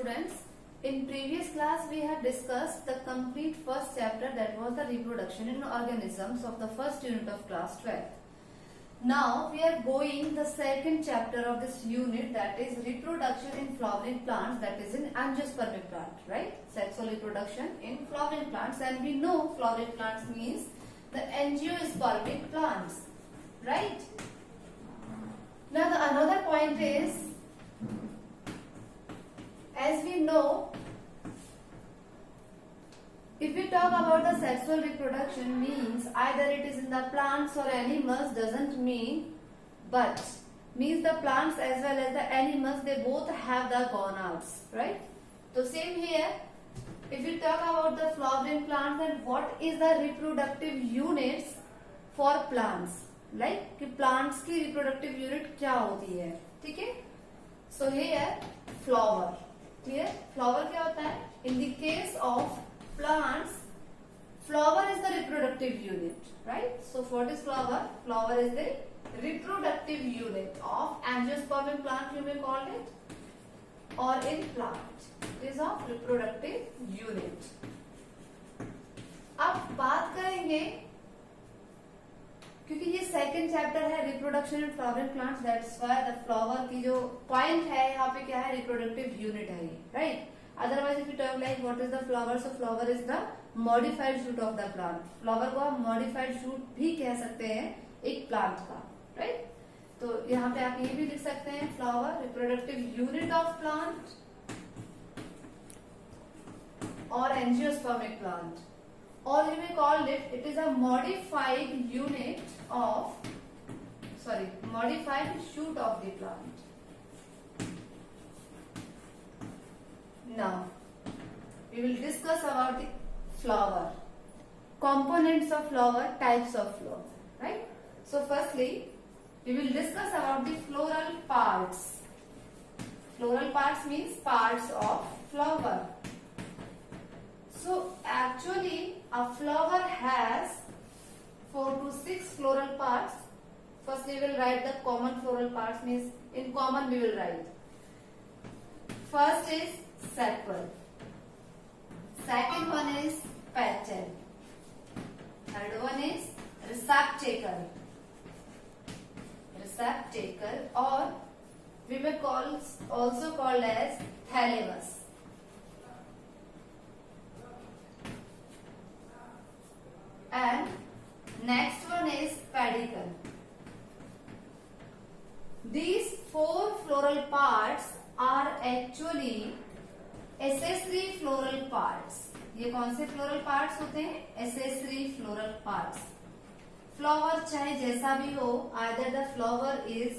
students, in previous class we have discussed the complete first chapter, that was the reproduction in organisms of the first unit of class 12. Now we are going the second chapter of this unit, that is reproduction in flowering plants, that is in angiospermic plant, right? Sexual reproduction in flowering plants, and we know flowering plants means the angiospermic plants, right? Now the another point is, as we know, if we talk about the sexual reproduction, means either it is in the plants or animals, doesn't mean, but means the plants as well as the animals, they both have the gonades, right? So same here, if we talk about the flowering plants, then what is the reproductive units for plants? Like कि plants की reproductive unit क्या होती है, ठीक है? So here flower, clear? Flower क्या होता है? In the case of plants, flower is the reproductive unit, right? So for this flower, flower is the reproductive unit of angiospermic plant, you may call it, or in plant, it is of reproductive unit. अब बात करेंगे, क्योंकि ये second chapter है reproduction in flowering plants, that's why the flower की जो point है यहाँ पे क्या है, रिप्रोडक्टिव यूनिट है ये, right? Otherwise if you talk like what is the flower, so flower is the modified shoot of the plant. Flower को आप मॉडिफाइड शूट भी कह सकते हैं एक प्लांट का, राइट? तो यहाँ पे आप ये भी लिख सकते हैं, flower reproductive unit of plant और angiospermic plant, or you may call it, it is a modified unit of, modified shoot of the plant. Now we will discuss about the flower, components of flower, types of flower, right? So firstly we will discuss about the floral parts. Floral parts means parts of flower. So actually a flower has 4 to 6 floral parts. First we will write the common floral parts, means in common we will write. First is sepal. Second one is petal. Third one is receptacle. Receptacle, or we may also called as thalamus. And next one is pedicel. These 4 floral parts are actually accessory floral parts. ये कौन से floral parts होते हैं? accessory floral parts. Flower चाहे जैसा भी हो, either the flower is,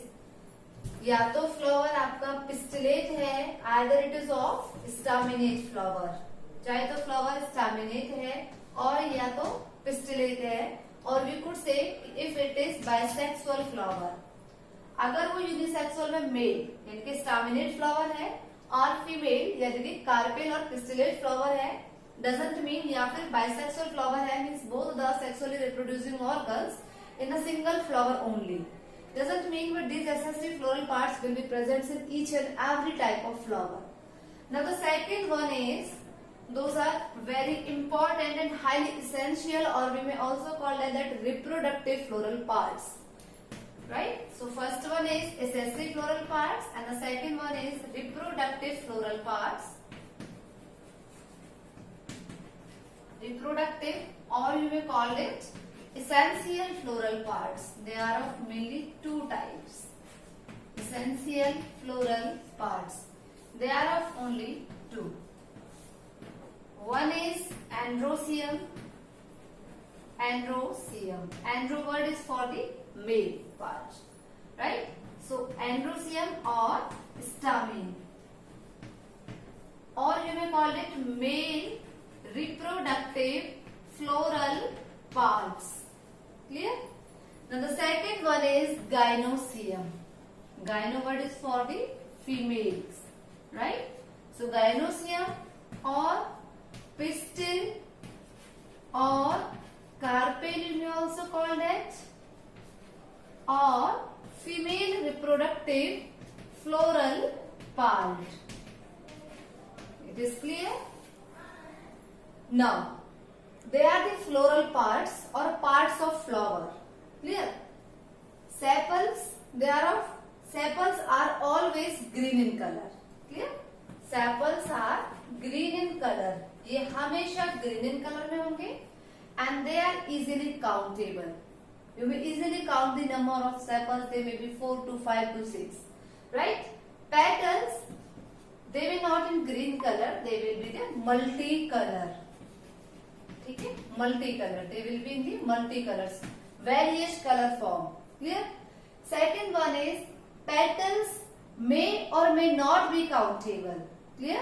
या तो फ्लावर आपका पिस्टिलेट है, either it is of staminate flower, चाहे तो फ्लावर staminate है और या तो पिस्टिलेट है, और we could say if it is bisexual flower, अगर वो यूनिसेक्सुअल में मेल यानी कि स्टामिनेट फ्लावर है और फीमेल यानी कि कार्पेल और पिस्टिलेट फ्लावर है, डजंट मीन, या फिर बाइसेक्सुअल फ्लावर है means both the sexually reproducing organs in a single flower only, doesn't mean but these accessory floral parts will be present in each and every type of flower. Now the second one is, those are very important and highly essential, or we may also call that reproductive floral parts, right? So first one is accessory floral parts and the second one is reproductive floral parts. Reproductive, or you may call it essential floral parts. They are of mainly 2 types. Essential floral parts, they are of only 2. One is androecium. Androecium. Andro word is for the male part, right? So androecium or stamen, or you may call it male reproductive floral parts. Clear? Now the second one is gynoecium. Gyno word is for the females, right? So gynoecium or pistil or carpel you may also call that, or female reproductive floral part. It is clear? Now, they are the floral parts or parts of flower. Clear? Sepals are always green in color. Clear? Sepals are green in color. ये हमेशा green in color में होंगे. And they are easily countable. You may easily count the number of sepals. They may be 4 to 5 to 6. Right? Petals, they will not in green color. They will be the multicolor. ठीक है? Multicolor. They will be in the multicolors. Various color form. Clear? Second one is petals may or may not be countable. Clear?